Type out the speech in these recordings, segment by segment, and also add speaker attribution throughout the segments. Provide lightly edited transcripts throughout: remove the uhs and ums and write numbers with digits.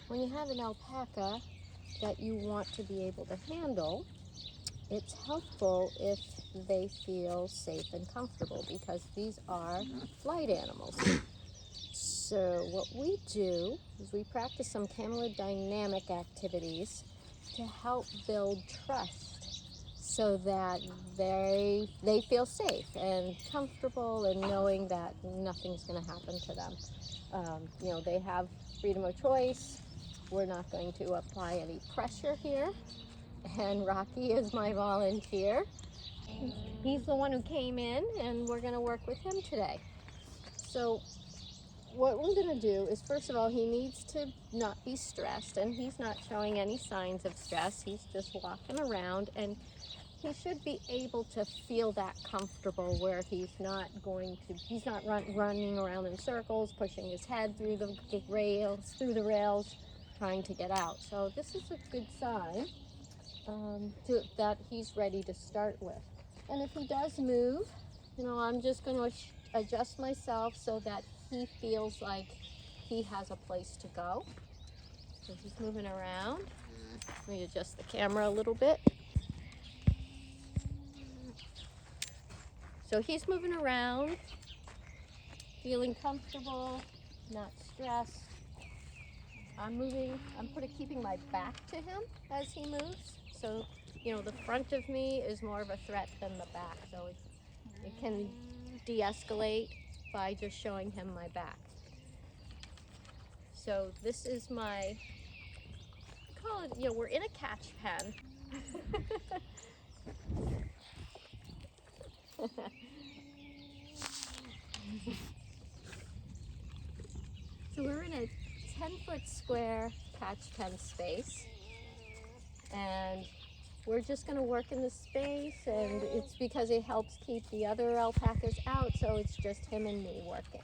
Speaker 1: when you have an alpaca that you want to be able to handle, it's helpful if they feel safe and comfortable, because these are flight animals. So what we do is we practice some Camelid Dynamic activities to help build trust, so that they feel safe and comfortable and knowing that nothing's going to happen to them. You know, they have freedom of choice. We're not going to apply any pressure here. And Rocky is my volunteer. He's the one who came in, and we're going to work with him today. So what we're going to do is, first of all, he needs to not be stressed, and he's not showing any signs of stress. He's just walking around, and he should be able to feel that comfortable where he's not running around in circles, pushing his head through the rails, trying to get out. So this is a good sign that he's ready to start with. And if he does move, you know, I'm just going to adjust myself so that he feels like he has a place to go. So he's moving around. Let me adjust the camera a little bit. So he's moving around, feeling comfortable, not stressed. I'm keeping my back to him as he moves. So, you know, the front of me is more of a threat than the back. So it can de-escalate by just showing him my back. So this is we're in a catch pen. So we're in a 10-foot square catch pen space, and we're just going to work in the space, and it's because it helps keep the other alpacas out, so it's just him and me working.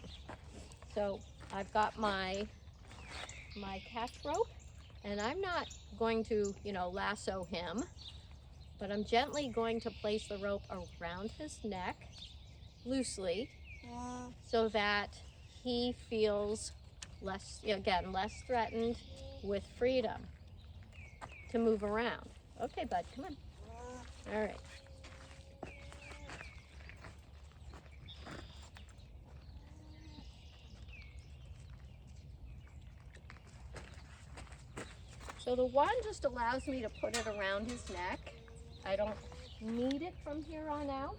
Speaker 1: So I've got my catch rope, and I'm not going to, you know, lasso him, but I'm gently going to place the rope around his neck loosely, so that he feels less threatened, with freedom to move around. Okay, bud, come on. All right. So the wand just allows me to put it around his neck. I don't need it from here on out,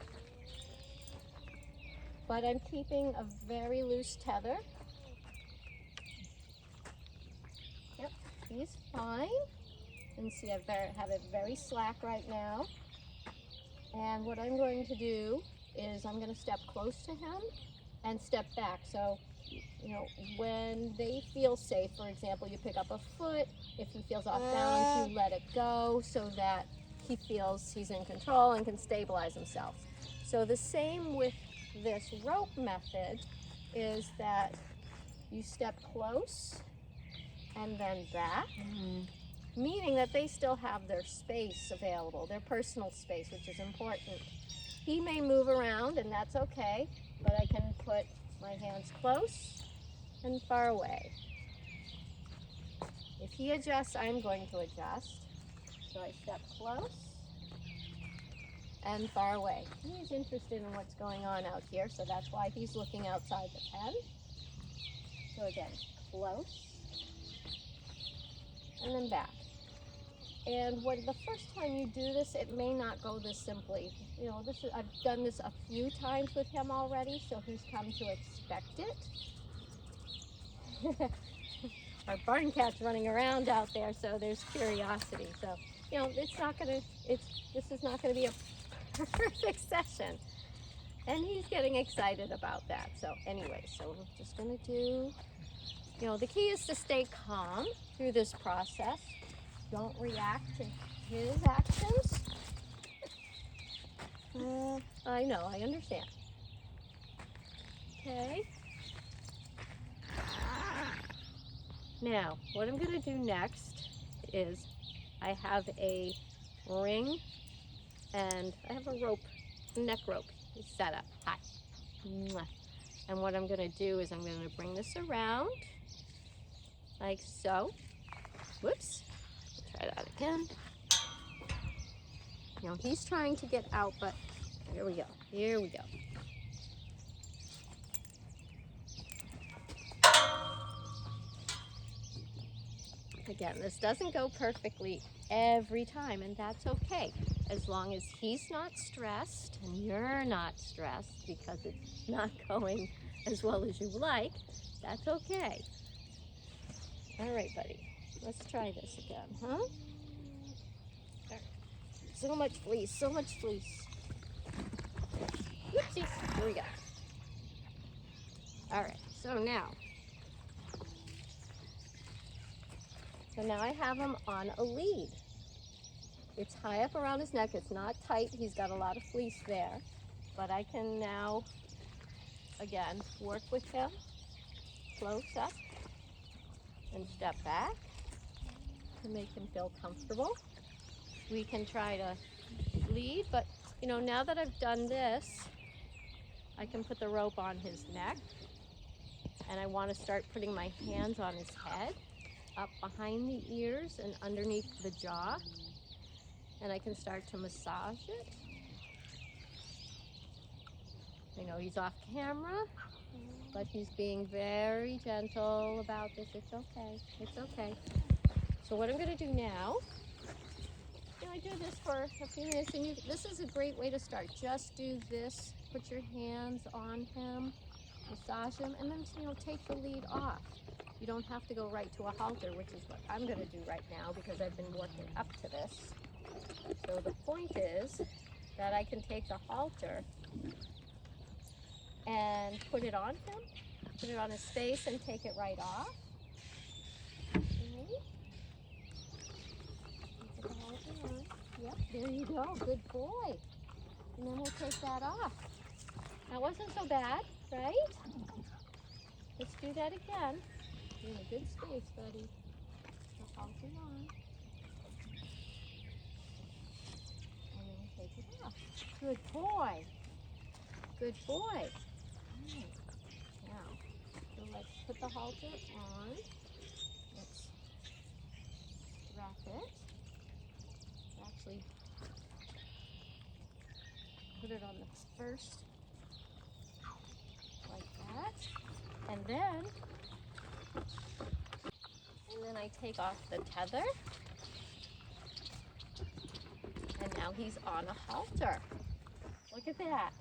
Speaker 1: but I'm keeping a very loose tether. Yep, he's fine. And see, I have it very slack right now. And what I'm going to do is I'm going to step close to him and step back. So, you know, when they feel safe, for example, you pick up a foot. If he feels off balance, you let it go so that he feels he's in control and can stabilize himself. So the same with this rope method is that you step close and then back, meaning that they still have their space available, their personal space, which is important. He may move around, and that's okay, but I can put my hands close and far away. If he adjusts, I'm going to adjust. So I step close and far away. He's interested in what's going on out here, so that's why he's looking outside the pen. So again, close and then back. And when the first time you do this, it may not go this simply. You know, I've done this a few times with him already, so he's come to expect it. Our barn cat's running around out there, so there's curiosity. So, you know, this is not gonna be a perfect session. And he's getting excited about that. So anyway, so we're just gonna do, you know, the key is to stay calm through this process. Don't react to his actions. I know, I understand. Okay. Now, what I'm going to do next is I have a ring and I have a rope, a neck rope set up. Hi. And what I'm going to do is I'm going to bring this around like so. Whoops. Try that again. Now he's trying to get out, but here we go. Here we go. Again, this doesn't go perfectly every time, and that's okay. As long as he's not stressed and you're not stressed because it's not going as well as you like, that's okay. All right, buddy. Let's try this again, huh? So much fleece, so much fleece. Whoopsies. Here we go. All right, so now I have him on a lead. It's high up around his neck. It's not tight. He's got a lot of fleece there. But I can now, again, work with him close up and step back to make him feel comfortable. We can try to lead, but you know, now that I've done this, I can put the rope on his neck, and I want to start putting my hands on his head, up behind the ears and underneath the jaw, and I can start to massage it. I know he's off camera, but he's being very gentle about this. It's okay. It's okay. So what I'm going to do now, I do this for a few minutes, and this is a great way to start. Just do this. Put your hands on him, massage him, and then take the lead off. You don't have to go right to a halter, which is what I'm going to do right now because I've been working up to this. So the point is that I can take the halter and put it on him, put it on his face, and take it right off. Okay. Put the halter on. Yep, there you go. Good boy. And then we'll take that off. That wasn't so bad, right? Let's do that again. You're in a good space, buddy. The halter on. And then we'll take it off. Good boy. Good boy. Right. Now, so let's put the halter on. Let's strap it. Actually, put it on the first, like that. And then I take off the tether. And now he's on a halter. Look at that.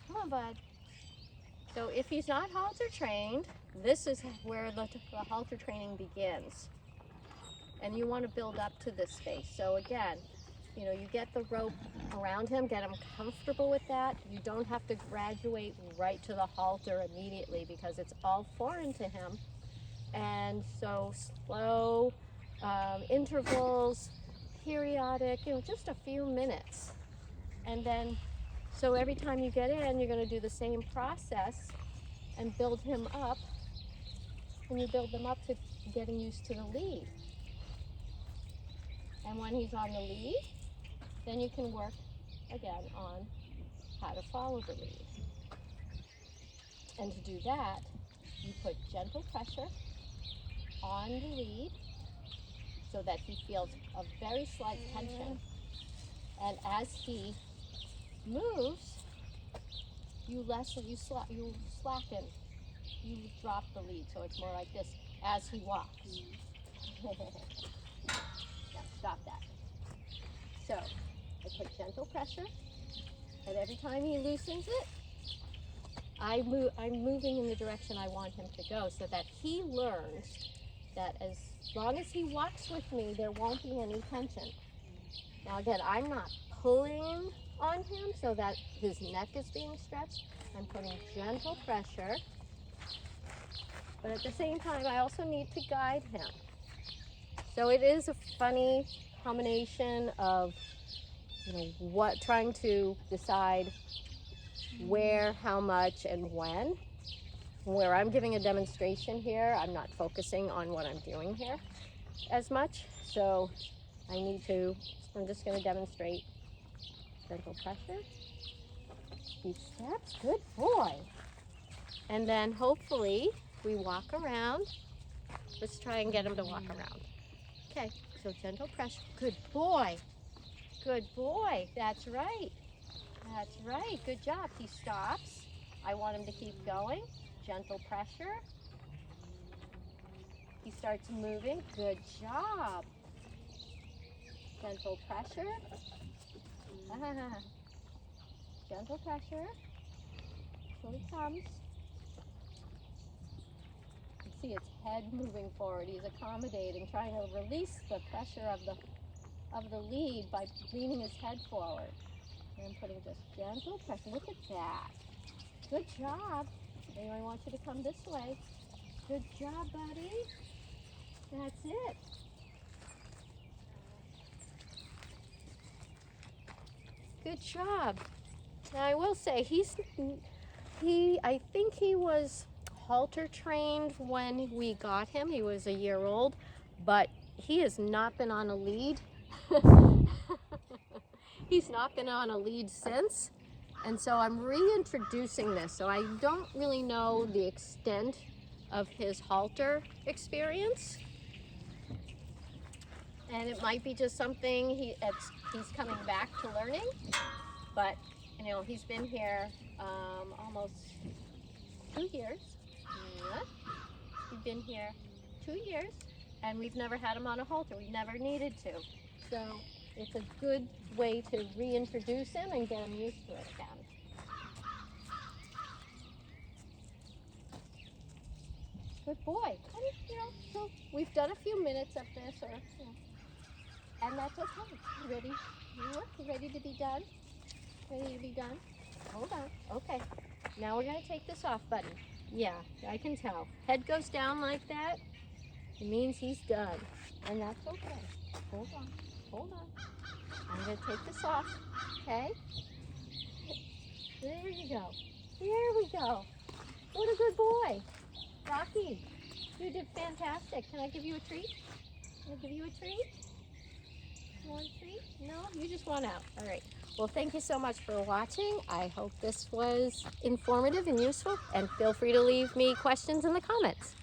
Speaker 1: Come on, bud. So if he's not halter trained, this is where the halter training begins. And you want to build up to this space. So again, you get the rope around him, get him comfortable with that. You don't have to graduate right to the halter immediately because it's all foreign to him. And so slow intervals, periodic, just a few minutes. And then, so every time you get in, you're going to do the same process and build him up. And you build them up to getting used to the lead. And when he's on the lead, then you can work again on how to follow the lead. And to do that, you put gentle pressure on the lead so that he feels a very slight tension. And as he moves, you slacken, you drop the lead. So it's more like this as he walks. Stop that. So I put gentle pressure, and every time he loosens it, I'm moving in the direction I want him to go so that he learns that as long as he walks with me, there won't be any tension. Now again, I'm not pulling on him so that his neck is being stretched. I'm putting gentle pressure, but at the same time, I also need to guide him. So it is a funny combination of, trying to decide where, how much, and when. Where I'm giving a demonstration here, I'm not focusing on what I'm doing here as much. So I'm just going to demonstrate gentle pressure. He steps, good boy. And then hopefully we walk around Let's try and get him to walk around. Okay, so gentle pressure. Good boy. Good boy. That's right. That's right. Good job. He stops. I want him to keep going. Gentle pressure. He starts moving. Good job. Gentle pressure. Gentle pressure. So he comes. You see its head moving forward. He's accommodating, trying to release the pressure of the lead by leaning his head forward. And I'm putting just gentle pressure. Look at that. Good job. Anyway, I want you to come this way. Good job, buddy. That's it. Good job. Now I will say I think he was halter trained when we got him. He was a year old, but he has not been on a lead. He's not been on a lead since. And so I'm reintroducing this. So I don't really know the extent of his halter experience. And it might be just something he's coming back to learning. But, you know, he's been here almost 2 years. Yeah. He's been here 2 years, and we've never had him on a halter. We never needed to. So it's a good way to reintroduce him and get him used to it again. Good boy. And, you know, so we've done a few minutes of this, or, you know, and that's okay. You ready? You ready to be done? Ready to be done? Hold on. Okay. Now we're going to take this off, buddy. Yeah, I can tell. Head goes down like that. It means he's done. And that's okay. Hold on. Hold on. I'm going to take this off. Okay? There you go. There we go. What a good boy. Rocky, you did fantastic. Can I give you a treat? Can I give you a treat? You want a treat? No? You just want out. All right. Well, thank you so much for watching. I hope this was informative and useful, and feel free to leave me questions in the comments.